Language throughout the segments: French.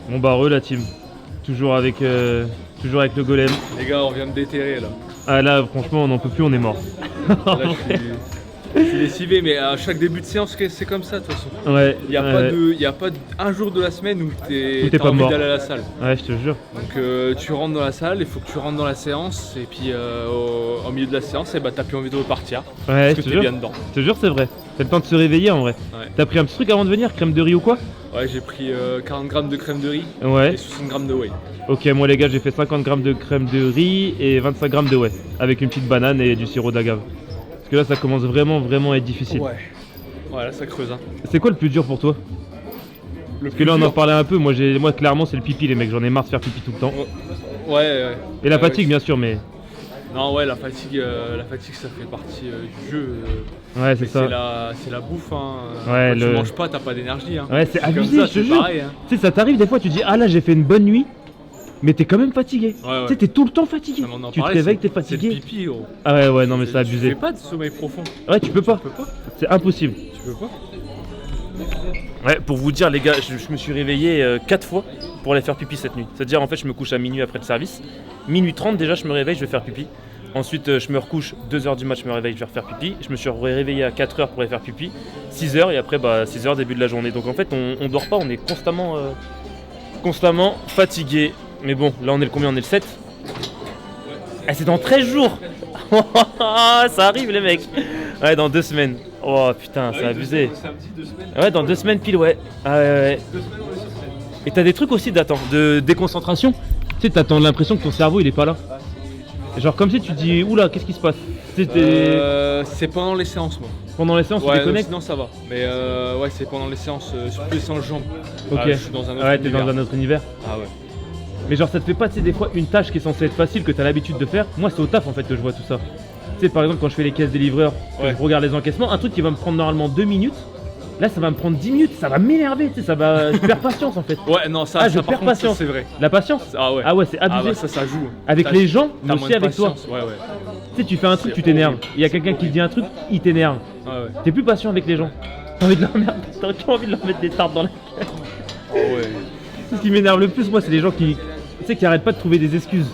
Bon bah la team. Toujours avec le golem. Les gars, on vient de déterrer là. Ah là franchement on n'en peut plus, on est mort. Là, je suis lessivé, mais à chaque début de séance, c'est comme ça de toute façon. Ouais. Il n'y a pas un jour de la semaine où t'as pas envie mort d'aller à la salle. Ouais, je te jure. Donc tu rentres dans la salle, il faut que tu rentres dans la séance, et puis au milieu de la séance, t'as plus envie de repartir. Ouais, parce que t'es bien dedans. Je te jure, c'est vrai. T'as le temps de se réveiller en vrai. Ouais. T'as pris un petit truc avant de venir, crème de riz ou quoi? Ouais, j'ai pris 40 grammes de crème de riz Ouais. et 60 grammes de whey. Ok, moi les gars, j'ai fait 50 grammes de crème de riz et 25 grammes de whey, avec une petite banane et du sirop d'agave. Parce que là, ça commence vraiment à être difficile. Ouais, là ça creuse. Hein. C'est quoi le plus dur pour toi? Parce que là, on en parlait un peu. Moi, clairement, c'est le pipi, les mecs. J'en ai marre de faire pipi tout le temps. Ouais. Et la fatigue, bien sûr, mais. Non, ouais, la fatigue, ça fait partie du jeu. Ouais, c'est ça. C'est la bouffe. Hein. Ouais, Quand tu manges pas, t'as pas d'énergie. Hein. Ouais, c'est abusé, je te jure. Pareil, hein. Tu sais, ça t'arrive des fois, tu dis, ah là, j'ai fait une bonne nuit. Mais t'es quand même fatigué. Ouais. Tu sais, t'es tout le temps fatigué. Tu te réveilles, t'es fatigué. C'est le pipi, gros. Ah ouais, non, mais c'est abusé. Tu fais pas de sommeil profond. Ouais, tu peux pas. C'est impossible. Tu peux pas. Ouais, pour vous dire, les gars, je me suis réveillé 4 fois pour aller faire pipi cette nuit. C'est-à-dire, en fait, je me couche à minuit après le service. Minuit 30, déjà, je me réveille, je vais faire pipi. Ensuite, je me recouche, 2h du mat, je me réveille, je vais refaire pipi. Je me suis réveillé à 4h pour aller faire pipi. 6h, et après, 6h, début de la journée. Donc, en fait, on dort pas, on est constamment fatigué. Mais bon, là, on est le combien? On est le 7. Ah, c'est dans 13 jours. Ça arrive, les mecs. Ouais, dans 2 semaines. Oh putain, c'est abusé. Ouais, dans 2 semaines pile, ouais. Ouais. Et t'as des trucs aussi de déconcentration. Tu sais, t'as l'impression que ton cerveau il est pas là. Genre comme si tu dis, oula, qu'est-ce qui se passe? C'est pendant les séances, moi. Pendant les séances, tu déconnectes? Sinon ça va. Mais ouais, c'est pendant les séances, surtout les séances jambes. Ok. Je suis dans un autre ouais, univers. t'es dans un autre univers. Ah ouais. Mais genre, ça te fait pas, tu sais, des fois, une tâche qui est censée être facile, que t'as l'habitude de faire. Moi, c'est au taf en fait que je vois tout ça. Tu sais, par exemple, quand je fais les caisses des livreurs, que je regarde les encaissements, un truc qui va me prendre normalement 2 minutes, là, ça va me prendre 10 minutes, ça va m'énerver, tu sais, je perds patience en fait. Ouais, non, ça, je perds patience. C'est vrai. La patience? Ah ouais. Ah ouais, c'est abusé. Ah ouais, ça joue. Avec les gens, mais aussi avec toi. Ouais. Tu sais, tu fais un truc, tu t'énerves. Il y a quelqu'un qui te dit un truc, il t'énerve. Ouais. T'es plus patient avec les gens. T'as envie de leur mettre des tartes dans la gueule. Oh ouais. Ce qui m'énerve le plus, moi, c'est les gens qui arrêtent pas de trouver des excuses.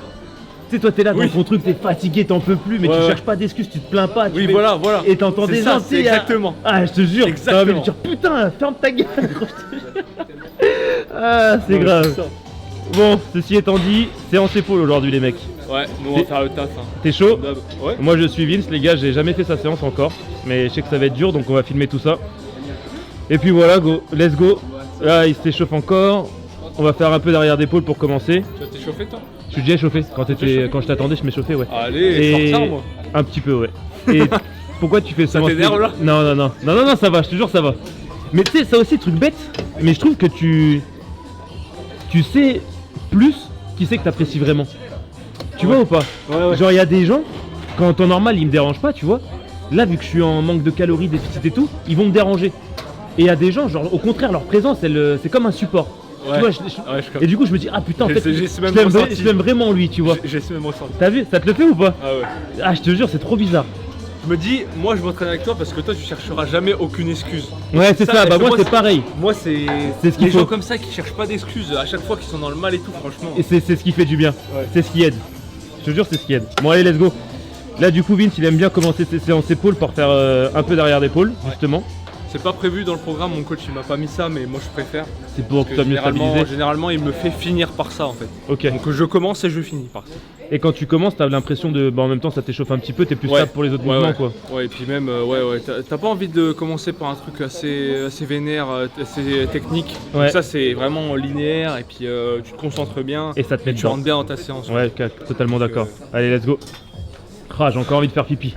Tu sais, toi, t'es là dans ton truc, t'es fatigué, t'en peux plus, mais tu cherches pas d'excuses, tu te plains pas. Voilà. Et t'entends des gens, c'est exactement. Ah, je te jure, t'as envie de dire putain, ferme ta gueule. Ah, c'est grave. Bon, ceci étant dit, séance épaule aujourd'hui, les mecs. Ouais, nous on va faire le taf. Hein. T'es chaud? Ouais. Moi, je suis Vince, les gars, j'ai jamais fait sa séance encore, mais je sais que ça va être dur, donc on va filmer tout ça. Et puis voilà, go, let's go. Là, il s'échauffe encore. On va faire un peu d'arrière d'épaule pour commencer. Tu vas t'échauffer toi? Je suis déjà échauffé. Quand je t'attendais, je m'échauffais, ouais. Allez, sors ça, moi. Un petit peu, ouais. Et pourquoi tu fais ça? Ça t'énerve là? Non, ça va, je te jure, ça va. Mais tu sais, ça aussi, truc bête, mais je trouve que tu sais plus qui c'est que t'apprécies vraiment. Tu vois ou pas? Ouais. Genre, il y a des gens, quand en temps normal, ils me dérangent pas, tu vois. Là, vu que je suis en manque de calories, déficit et tout, ils vont me déranger. Et il y a des gens, genre, au contraire, leur présence, c'est comme un support. Ouais. Tu vois, et du coup, je me dis, ah putain, en fait, je l'aime vraiment lui, tu vois. J'ai ce même ressenti. T'as vu? Ça te le fait ou pas? Ah ouais. Ah, je te jure, c'est trop bizarre. Je me dis, moi je m'entraîne avec toi parce que toi tu chercheras jamais aucune excuse. Ouais, c'est ça, bah moi c'est pareil. Moi c'est ce qu'il faut. Gens comme ça qui cherchent pas d'excuses à chaque fois qu'ils sont dans le mal et tout, franchement. Et c'est ce qui fait du bien. Ouais. C'est ce qui aide. Je te jure, c'est ce qui aide. Bon, allez, let's go. Là, du coup, Vince, il aime bien commencer ses séances épaules pour faire un peu d'arrière d'épaule, justement. C'est pas prévu dans le programme, mon coach il m'a pas mis ça, mais moi je préfère. C'est pour que tu sois mieux stabilisé. Généralement, il me fait finir par ça en fait. Ok. Donc je commence et je finis par ça. Et quand tu commences, t'as l'impression de. Bah, en même temps, ça t'échauffe un petit peu, t'es plus stable pour les autres mouvements, quoi. Ouais, et puis même, t'as pas envie de commencer par un truc assez vénère, assez technique. Ouais. Donc ça, c'est vraiment linéaire, et puis tu te concentres bien. Et ça te met tu rentres bien dans ta séance. Ouais, totalement d'accord. Allez, let's go. Ah, j'ai encore envie de faire pipi.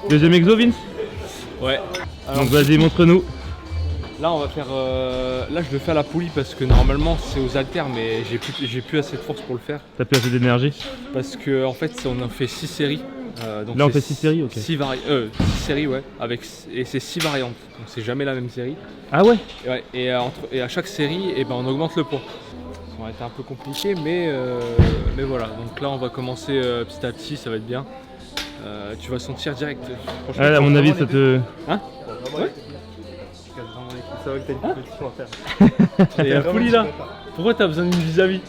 Deuxième exo, Vince? Ouais. Alors, donc vas-y, montre-nous. Là on va faire. Là je le fais à la poulie parce que normalement c'est aux haltères, mais j'ai plus assez de force pour le faire. T'as plus assez d'énergie? Parce que en fait on en fait 6 séries. Donc là on fait 6 séries, ok. 6 séries, ouais, et c'est 6 variantes, donc c'est jamais la même série. Ah ouais? Et à chaque série, on augmente le poids. ont été un peu compliquées, mais voilà. Donc là, on va commencer petit à petit, ça va être bien. Tu vas sentir direct. Ouais, à mon avis, ça te. Hein? Ouais. Ça va que t'as une compétition à faire. Et la folie là. Pourquoi t'as besoin d'une vis-à-vis?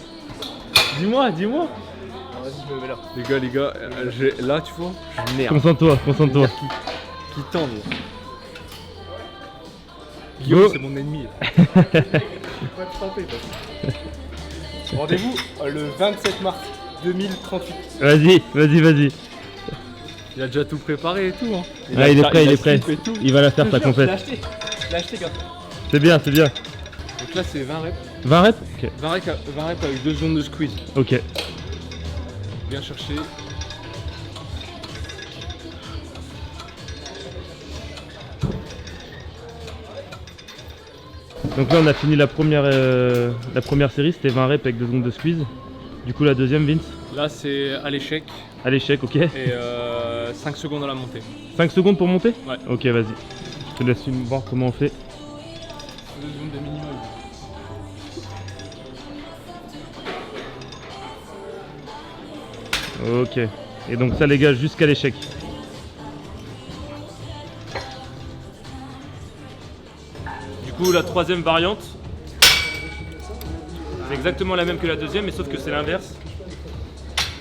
Dis-moi. Vas-y, je me mets là. Les gars, là, tu vois, je m'énerve. Concentre-toi. Qui tendent. Guillaume, c'est mon ennemi. Faut pas te tromper, toi. Rendez-vous le 27 mars 2038. Vas-y. Il a déjà tout préparé et tout. Hein. Il est prêt. Il va la faire ta compète. Je l'ai acheté, gars. C'est bien. Donc là, c'est 20 reps. 20 reps? Ok. 20 reps avec 2 secondes de squeeze. Ok. Bien chercher. Donc là on a fini la première série, c'était 20 reps avec 2 secondes de squeeze. Du coup la deuxième, Vince? Là c'est à l'échec. À l'échec, ok. Et 5 secondes à la montée. 5 secondes pour monter? Ouais. Ok, vas-y. Je te laisse voir comment on fait. 2 secondes de minimum. Ok. Et donc ça les gars jusqu'à l'échec. Du coup la troisième variante, c'est exactement la même que la deuxième, mais sauf que c'est l'inverse.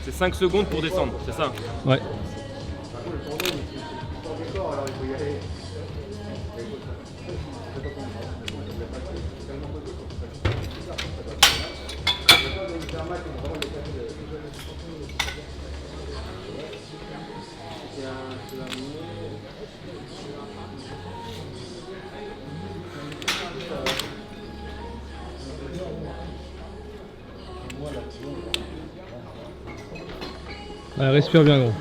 C'est 5 secondes pour descendre, c'est ça? Ouais. Ouais, respire bien gros.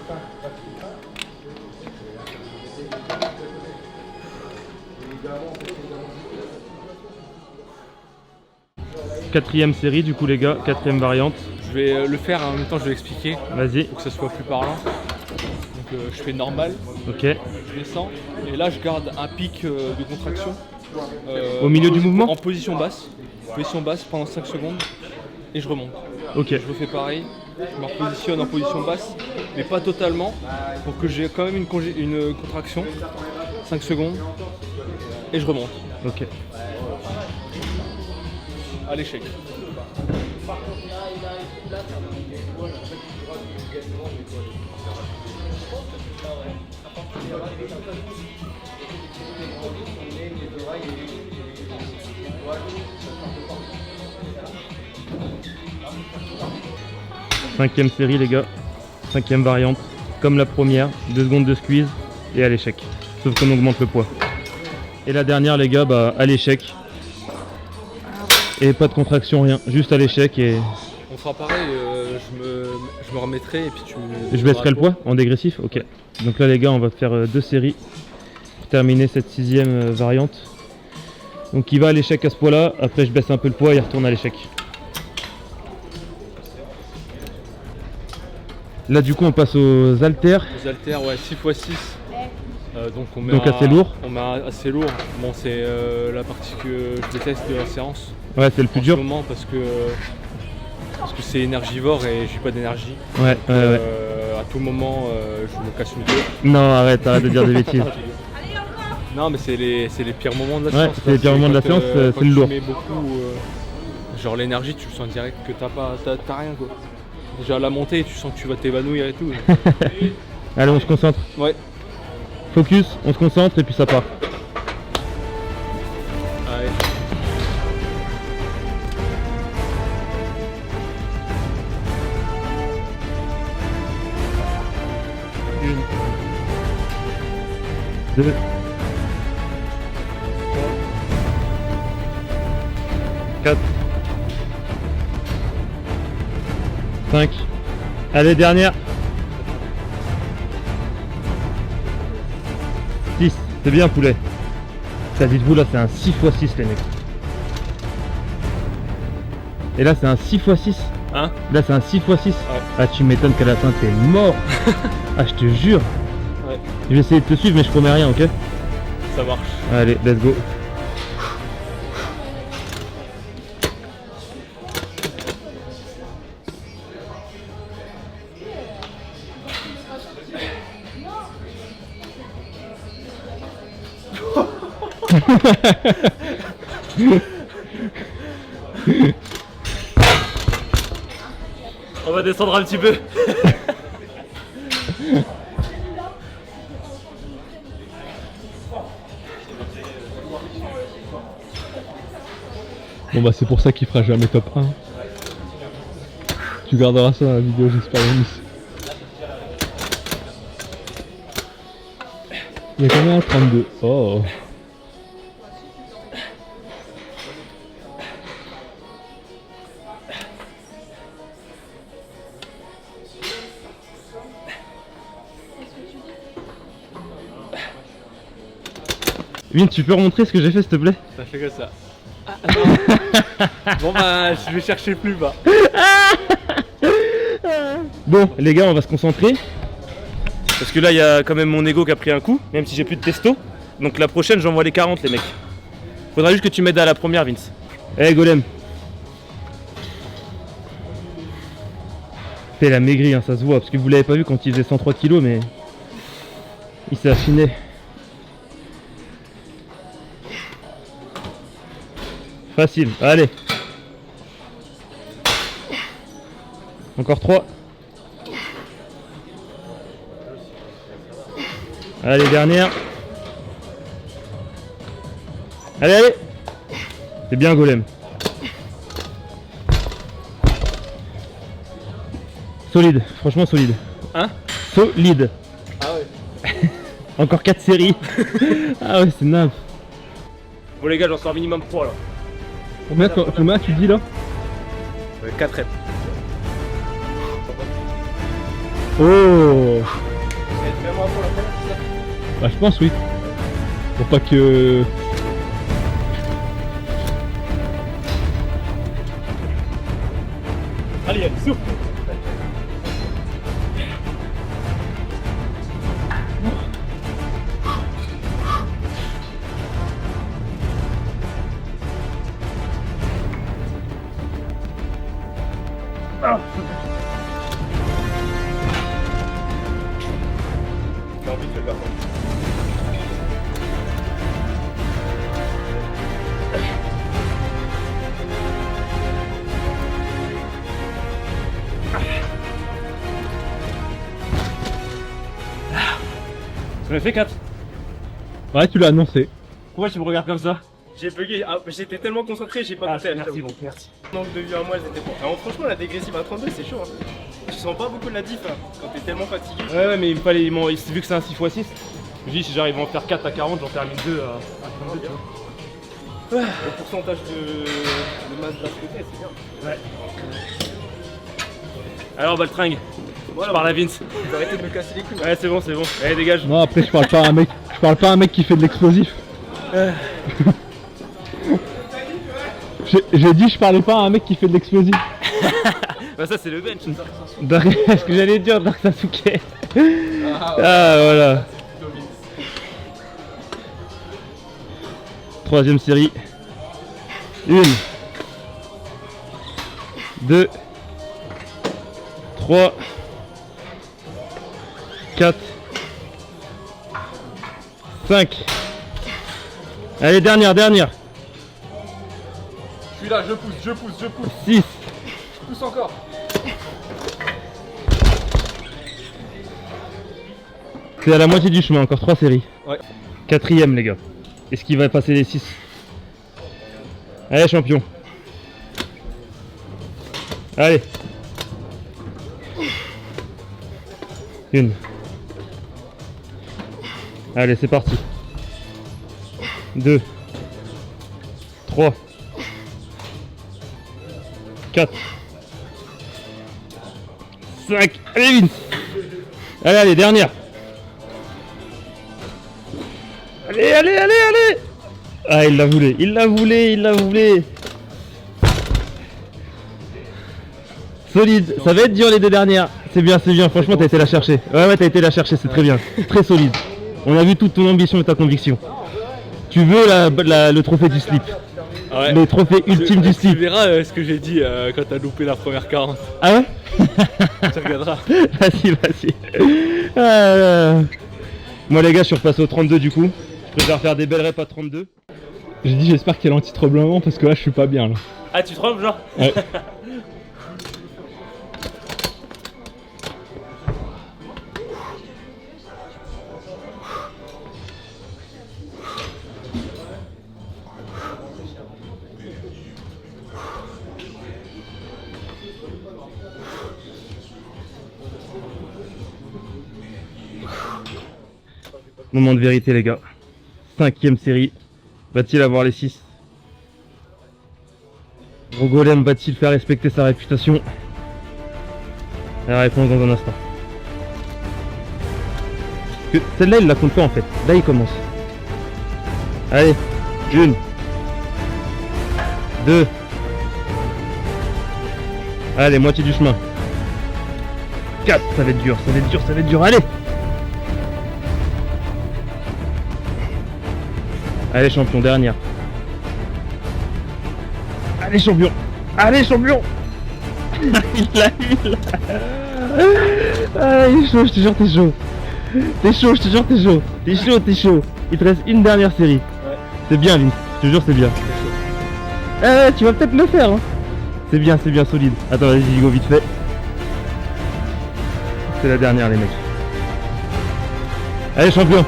Quatrième série du coup les gars, quatrième variante. Je vais le faire en même temps, je vais expliquer Vas-y. pour que ça soit plus parlant. Donc je fais normal, Ok. je descends et là je garde un pic de contraction. Au milieu du mouvement? En position basse pendant 5 secondes et je remonte. Ok. Je refais pareil, je me repositionne en position basse, mais pas totalement, pour que j'ai quand même une contraction, 5 secondes, et je remonte, Ok. à l'échec. Cinquième série les gars, cinquième variante, comme la première, 2 secondes de squeeze et à l'échec, sauf qu'on augmente le poids. Et la dernière les gars, bah à l'échec, et pas de contraction, rien, juste à l'échec et On fera pareil, je me remettrai et puis tu... je baisserai le poids en dégressif, ok. Donc là les gars on va faire 2 séries pour terminer cette sixième variante. Donc il va à l'échec à ce poids là, après je baisse un peu le poids et il retourne à l'échec. Là du coup on passe aux haltères. Les haltères, ouais, 6x6. Donc assez lourd. On met assez lourd. Bon, c'est la partie que je déteste de la séance. Ouais, c'est le plus dur. En ce moment parce que c'est énergivore et j'ai pas d'énergie. Ouais. À tout moment, je me casse une queue. Non, arrête de dire des bêtises. Non, mais c'est les pires moments de la Ouais, séance. c'est les pires moments de la séance, c'est le lourd. Tu mets beaucoup, genre l'énergie, tu le sens direct que t'as rien quoi. Déjà à la montée, tu sens que tu vas t'évanouir et tout. Allez, on se concentre. Ouais. Focus, on se concentre et puis ça part. Allez. Une. 2. 4. 5. Allez, dernière. 6. C'est bien, poulet. Ça, dites-vous, là, c'est un 6x6, les mecs. Et là, c'est un 6x6. Hein? Là, c'est un 6x6. Ouais. Ah, tu m'étonnes qu'à la fin, t'es mort. Ah, je te jure. Ouais. Je vais essayer de te suivre, mais je promets rien, ok? Ça marche. Allez, let's go. On va descendre un petit peu. Bon bah c'est pour ça qu'il fera jamais top 1. Tu garderas ça dans la vidéo, j'espère. Il y a combien? 32. Oh. Vin, tu peux remontrer ce que j'ai fait s'il te plaît? Ça fait que ça. Bon bah je vais chercher plus bas. Bon les gars, on va se concentrer. Parce que là il y a quand même mon ego qui a pris un coup, même si j'ai plus de testo. Donc la prochaine j'envoie les 40 les mecs. Faudra juste que tu m'aides à la première Vince. Eh Golem. Il a maigri hein, ça se voit, parce que vous l'avez pas vu quand il faisait 103 kg mais il s'est affiné. Facile, allez. Encore 3. Allez, dernière. Allez, allez. C'est bien Golem. Solide, franchement solide. Hein? Solide. Ah ouais. Encore 4 séries. Ah ouais, c'est naze. Bon les gars, j'en sors minimum 3 là. Combien tu dis là? 4 reps. Oh. C'est vraiment pour la première, c'est ça? Bah je pense oui. Pour pas que... Allez, allez, souffle. J'ai envie de le faire. J'en ai fait 4. Ouais tu l'as annoncé. Pourquoi tu me regardes comme ça? J'ai bugué, j'étais tellement concentré, j'ai pas Ah, pensé. merci, bon, merci. Manque de vue à moi, elles étaient pour. Alors franchement, la dégressive à 32, c'est chaud. Hein. Tu sens pas beaucoup de la diff hein, quand t'es tellement fatigué. Ouais, mais il me fallait, vu que c'est un 6x6, je me dis si j'arrive à en faire 4 à 40, j'en termine 2 à 32, tu vois. Le pourcentage de masse de l'autre côté, c'est bien. Ouais. Alors, Baltringue, Voilà, je parle à Vince. vous arrêtez de me casser les couilles. Ouais, c'est bon, c'est bon. Allez, dégage. Non après je parle pas à un mec. Je parle pas à un mec qui fait de l'explosif. J'ai dit je parlais pas à un mec qui fait de l'explosif. Bah, ça, c'est le bench. Ce que j'allais dire, Dark Sasuke. Ah, voilà. Troisième série. 1, 2, 3, 4, 5. Allez, dernière. Je suis là, je pousse. 6. Je pousse encore. C'est à la moitié du chemin, encore 3 séries. Ouais. Quatrième les gars. Est-ce qu'il va passer les 6? Allez champion. Allez. 1. Allez, c'est parti. 2. 3. 4. 5. Allez Vince. Allez, dernière. Allez. Ah, il l'a voulu. Solide, ça va être dur les 2 dernières. C'est bien, franchement t'as été la chercher. Ouais, t'as été la chercher, c'est très bien. Très solide. On a vu toute ton ambition et ta conviction. Tu veux le trophée du slip. Ouais. Le trophée ultime du Tu slip. verras ce que j'ai dit quand t'as loupé la première 40. Ah ouais? Tu regarderas. Vas-y. Moi les gars, je suis repassé au 32 du coup. Je préfère faire des belles reps à 32. J'ai dit j'espère qu'il y a l'anti-tremblement parce que là je suis pas bien là. Ah, tu trembles, genre? Ouais. Moment de vérité, les gars. 5ème série. Va-t-il avoir les 6? Gros Golem va-t-il faire respecter sa réputation? La réponse dans un instant. Celle-là, il la compte pas en fait. Là, il commence. Allez, 1, 2. Allez, moitié du chemin. 4, ça va être dur, ça va être dur, ça va être dur. Allez! Allez champion, dernière. Allez champion. Allez champion. Il l'a eu là. Ah, il est chaud, je te jure, t'es chaud. T'es chaud, je te jure, t'es chaud. T'es chaud, t'es chaud. Il te reste une dernière série. Ouais. C'est bien, Vince. Je te jure, c'est bien. Tu vas peut-être le faire. Hein. C'est bien, solide. Attends, vas-y, go vite fait. C'est la dernière, les mecs. Allez champion.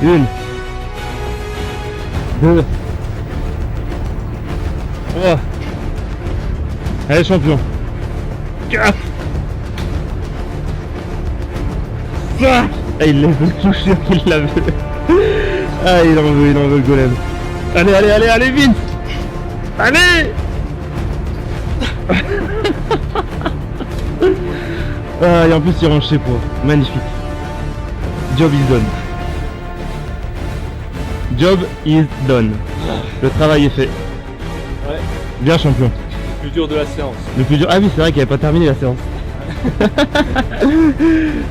Une, 2, 3. Allez champion. 4. 5. Ah, il l'a vu, je suis sûr qu'il l'a vu. Ah, il en veut le golem. Allez, allez, allez, allez, vite. Allez. Ah, et en plus il range ses poids. Magnifique. Job is done. Job is done. Le travail est fait. Ouais. Bien champion. Le plus dur de la séance. Le plus dur. Ah oui, c'est vrai qu'il n'avait pas terminé la séance.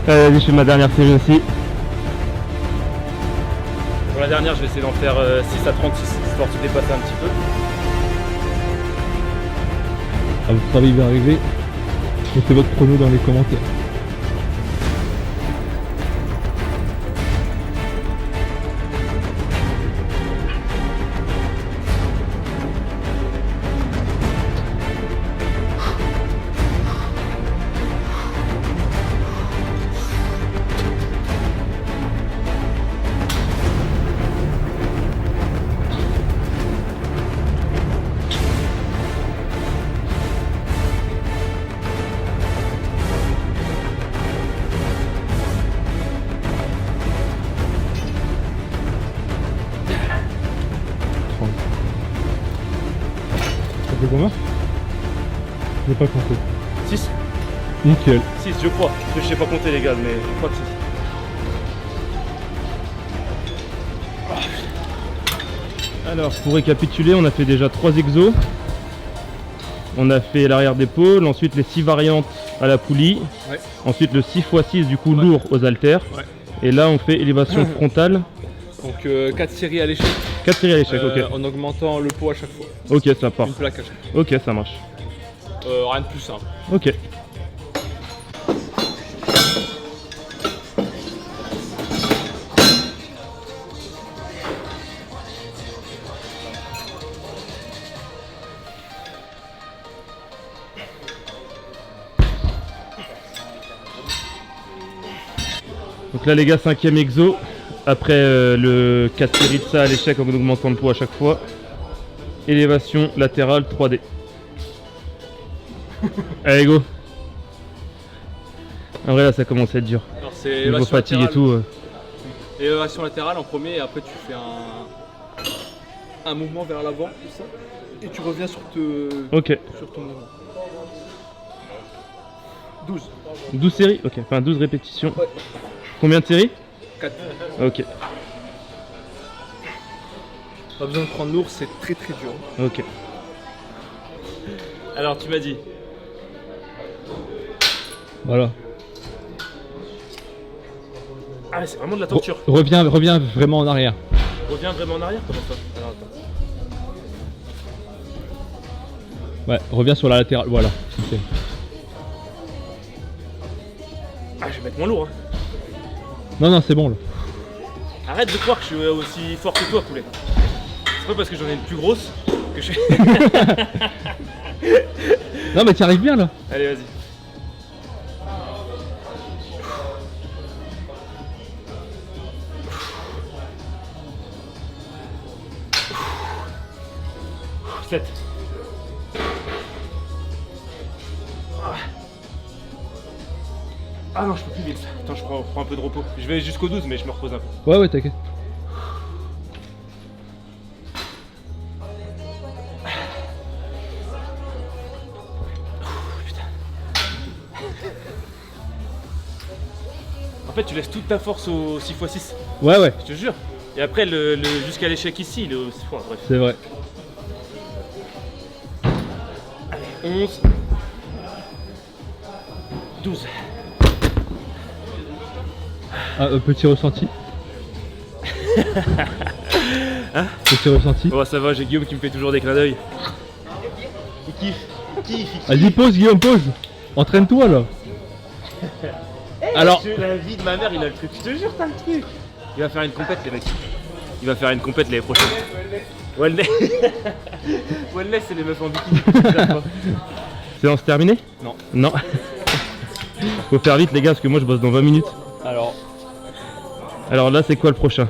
Allez, vas-y, je fais ma dernière série aussi. Pour la dernière, je vais essayer d'en faire 6 à 36, histoire de se dépasser un petit peu. Ah, votre travail va arriver. Mettez votre chrono dans les commentaires. Ça fait combien? J'ai pas compté. 6 Nickel. 6, je crois. Je sais pas compter les gars, mais je crois que 6. Alors, pour récapituler, on a fait déjà 3 exos. On a fait l'arrière d'épaule, ensuite les 6 variantes à la poulie. Ouais. Ensuite le 6x6 du coup lourd aux haltères. Ouais. Et là on fait élévation frontale. Donc 4 séries à l'échec. 4 séries à l'échec, ok. En augmentant le poids à chaque fois. Ok, ça part. Une plaque à chaque fois. Ok, ça marche. Rien de plus simple. Ok. Donc là les gars, 5ème exo, après le 4 séries de ça à l'échec en augmentant le poids à chaque fois. Élévation latérale 3D. Allez go. En vrai là ça commence à être dur. Alors c'est Niveau élévation fatigue et latérale. tout. Élévation latérale en premier et après tu fais un mouvement vers l'avant, comme ça. Et tu reviens sur Ok. ton mouvement. 12. 12 séries. Ok, enfin 12 répétitions. Ouais. Combien de séries? 4. Ok. Pas besoin de prendre lourd, c'est très très dur. Ok. Alors tu m'as dit. Voilà. Ah c'est vraiment de la torture. Reviens vraiment en arrière. Reviens vraiment en arrière, comment ça? Alors attends. Ouais, reviens sur la latérale, voilà. Ok. je vais mettre moins lourd. Hein. Non, c'est bon là. Arrête de croire que je suis aussi fort que toi, poulet. C'est pas parce que j'en ai une plus grosse que je suis. Non, mais tu arrives bien là. Allez, vas-y. Sept. Ah non, je peux plus vite. Attends, je prends un peu de repos. Je vais jusqu'au 12, mais je me repose un peu. Ouais, t'inquiète. En fait, tu laisses toute ta force au 6x6. Ouais. Je te jure. Et après, jusqu'à l'échec ici, il est aussi fort. Bref. C'est vrai. 11. 12. Petit ressenti. Hein? Petit ressenti. Bon, ça va, j'ai Guillaume qui me fait toujours des clins d'œil. Il kiffe. Vas-y, pause, Guillaume, pause. Entraîne-toi là. Alors, La vie de ma mère, il a le truc. Je te jure, t'as le truc. Il va faire une compète, les mecs. Il va faire une compète l'année prochaine. Wellness. Wellness, c'est les meufs en bikini. Séance terminée? Non. Faut faire vite, les gars, parce que moi je bosse dans 20 minutes. Alors là, c'est quoi le prochain?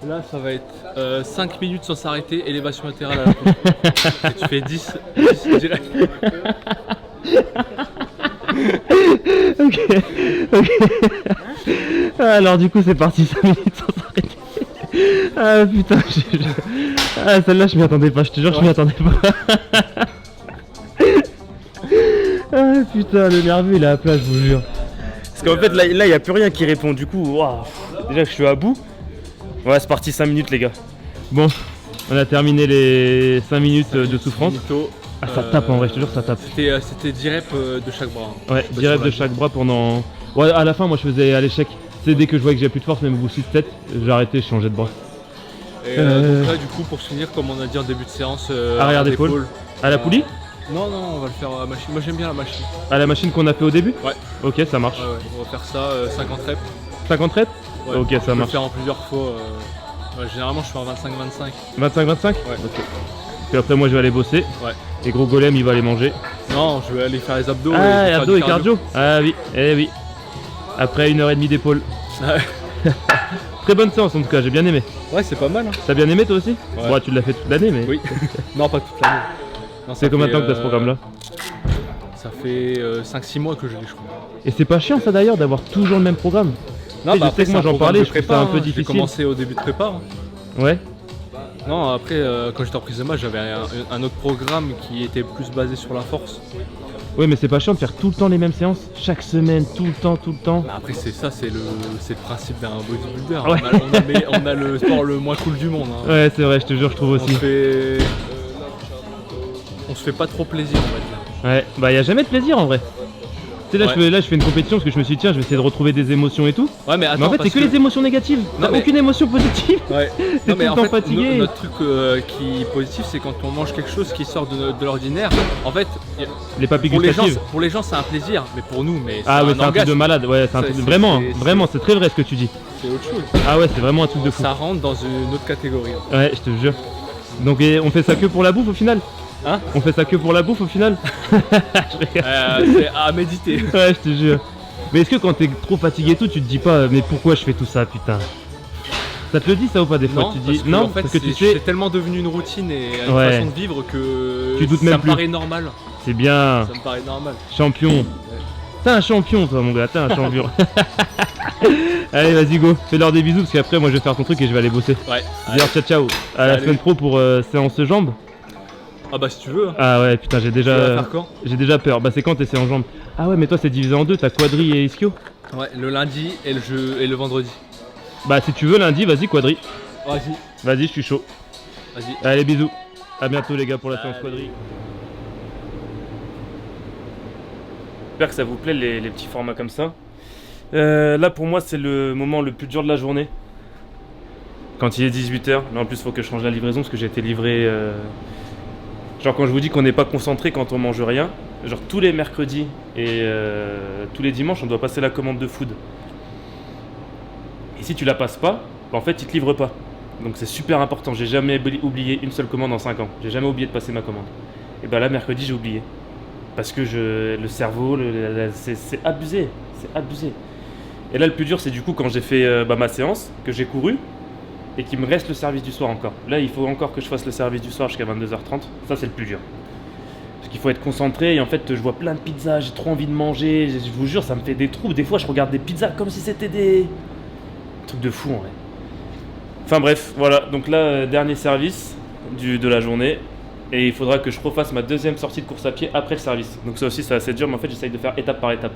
Là, ça va être 5 minutes sans s'arrêter, élévation latérale à la poulie. Et tu fais 10 direct. Ok. Alors du coup c'est parti 5 minutes sans s'arrêter. Ah putain, ah celle-là je m'y attendais pas, je te jure je m'y attendais pas. Ah putain, le nerveux il est à la place, je vous jure. Parce qu'en fait là il n'y a plus rien qui répond, du coup waouh. Déjà que je suis à bout. Ouais, c'est parti 5 minutes les gars. Bon, on a terminé les 5 minutes de souffrance. Ah, ça tape en vrai, je te jure, ça tape. C'était 10 reps de chaque bras. Ouais, 10 reps de chaque bras pendant. Ouais, à la fin, moi je faisais à l'échec. C'est dès que je voyais que j'ai plus de force, même au bout 6-7, j'ai arrêté, je changeais de bras. Et donc là, du coup, pour finir, comme on a dit en début de séance, arrière d'épaule. À la poulie? Non, on va le faire à la machine. Moi j'aime bien la machine. À la machine qu'on a fait au début? Ouais. Ok, ça marche. Ouais, on va faire ça 50 reps. 50 reps? Ouais, ok, ça on peut le marche. faire en plusieurs fois. Ouais, généralement, je fais en 25-25. 25-25? Ouais. Ok. Puis après, moi je vais aller bosser. Ouais. Et gros golem, il va aller manger. Non, je vais aller faire les abdos. Ah, et abdos et cardio? Ah oui, eh oui. Après 1h30 d'épaule. Ouais. Très bonne séance en tout cas, j'ai bien aimé. Ouais, c'est pas mal. Hein. T'as bien aimé toi aussi? Ouais. Ouais, tu l'as fait toute l'année, mais. Oui. Non, pas toute l'année. C'est combien de temps que t'as ce programme-là? Ça fait 5-6 mois que je l'ai, je crois. Et c'est pas chiant ça d'ailleurs d'avoir toujours le même programme? Non, je sais que moi j'en parlais, je trouve ça un peu J'ai difficile. commencé au début de prépa. Hein. Ouais. Non, après, quand j'étais en prise de masse, j'avais un autre programme qui était plus basé sur la force. Ouais, mais c'est pas chiant de faire tout le temps les mêmes séances, chaque semaine, tout le temps. Mais après, c'est le principe d'un bodybuilder. Ouais. On a le sport le moins cool du monde. Hein. Ouais, c'est vrai, je te jure, je trouve aussi. On se fait pas trop plaisir, on va dire. Ouais, bah y a jamais de plaisir en vrai. Tu sais, Ouais. là, je fais une compétition parce que je me suis dit, tiens, je vais essayer de retrouver des émotions et tout. Ouais, mais attends, Mais en fait, c'est que les émotions négatives. T'as mais- aucune émotion positive. Ouais. T'es Non, mais tout en le temps fait, fatigué. notre truc qui est positif, c'est quand on mange quelque chose qui sort de l'ordinaire. En fait, Les papilles pour gustatives. les gens, c'est un plaisir, mais pour nous, Ah ouais, c'est un truc de orgasme. malade. Ouais, c'est un Ça, truc c'est- vraiment, c'est- vraiment, c'est très vrai ce que tu dis. C'est autre chose. Ah ouais, c'est vraiment un truc de fou. Ça rentre dans une autre catégorie. Ouais, je te jure. Donc on fait ça que pour la bouffe au final? Hein? On fait ça que pour la bouffe au final? Je rigole. C'est à méditer. Ouais, je te jure. Mais est-ce que quand t'es trop fatigué et tout, tu te dis pas, mais pourquoi je fais tout ça, putain? Ça te le dit ça ou pas des fois? Non, Tu parce dis que, non, en fait, parce que tu c'est sais, tellement devenu une routine et une Ouais. façon de vivre que Tu doutes ça même me plus. paraît normal. c'est bien. Ça me paraît normal. Champion. T'es un champion, toi, mon gars, t'es un champion. Allez, vas-y, go. Fais-leur des bisous parce qu'après, moi, je vais faire ton truc et je vais aller bosser. Ouais. Dis-leur ciao, ciao. À la Salut. semaine pro pour séance jambes. Ah bah si tu veux. Hein. Ah ouais, putain, Tu vas faire quand? j'ai déjà peur. Bah, c'est quand tes séances jambes? Ah ouais, mais toi, c'est divisé en deux. T'as quadri et ischio. Ouais, le lundi et le vendredi. Bah, si tu veux, lundi, vas-y, quadri. Vas-y. Vas-y, je suis chaud. Vas-y. Allez, bisous. À bientôt, les gars, pour la séance quadri. J'espère que ça vous plaît, les petits formats comme ça. Là, pour moi, c'est le moment le plus dur de la journée. Quand il est 18h. Là, en plus, il faut que je change la livraison parce que j'ai été livré. Genre, quand je vous dis qu'on n'est pas concentré quand on mange rien, genre tous les mercredis et tous les dimanches, on doit passer la commande de food. Et si tu la passes pas, bah, en fait, ils te livrent pas. Donc c'est super important. J'ai jamais oublié une seule commande en 5 ans. J'ai jamais oublié de passer ma commande. Et bah là, mercredi, j'ai oublié. Parce que le cerveau, c'est abusé. C'est abusé. Et là, le plus dur, c'est du coup quand j'ai fait ma séance, que j'ai couru, et qu'il me reste le service du soir encore. Là, il faut encore que je fasse le service du soir jusqu'à 22h30. Ça, c'est le plus dur. Parce qu'il faut être concentré, et en fait, je vois plein de pizzas, j'ai trop envie de manger. Je vous jure, ça me fait des troubles. Des fois, je regarde des pizzas comme si c'était des trucs de fou, en vrai. Enfin bref, voilà. Donc là, dernier service de la journée. Et il faudra que je refasse ma deuxième sortie de course à pied après le service. Donc ça aussi, c'est assez dur, mais en fait, j'essaye de faire étape par étape.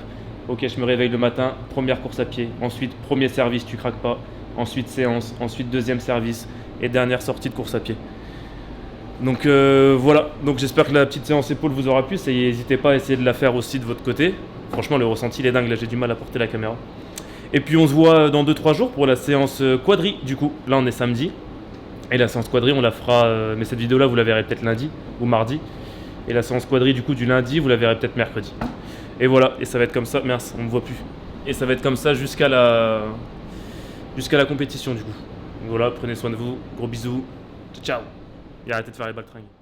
Ok, je me réveille le matin, première course à pied. Ensuite, premier service, tu craques pas. Ensuite, séance. Ensuite, deuxième service. Et dernière sortie de course à pied. Donc voilà. Donc j'espère que la petite séance épaule vous aura plu. Et n'hésitez pas à essayer de la faire aussi de votre côté. Franchement, le ressenti, il est dingue. Là, j'ai du mal à porter la caméra. Et puis, on se voit dans 2-3 jours pour la séance quadri, du coup. Là, on est samedi. Et la séance quadri, on la fera, mais cette vidéo-là, vous la verrez peut-être lundi ou mardi. Et la séance quadri, du coup, du lundi, vous la verrez peut-être mercredi. Et voilà, et ça va être comme ça, mince, on me voit plus. Et ça va être comme ça jusqu'à la compétition, du coup. Voilà, prenez soin de vous, gros bisous, ciao. Et arrêtez de faire les baltringues.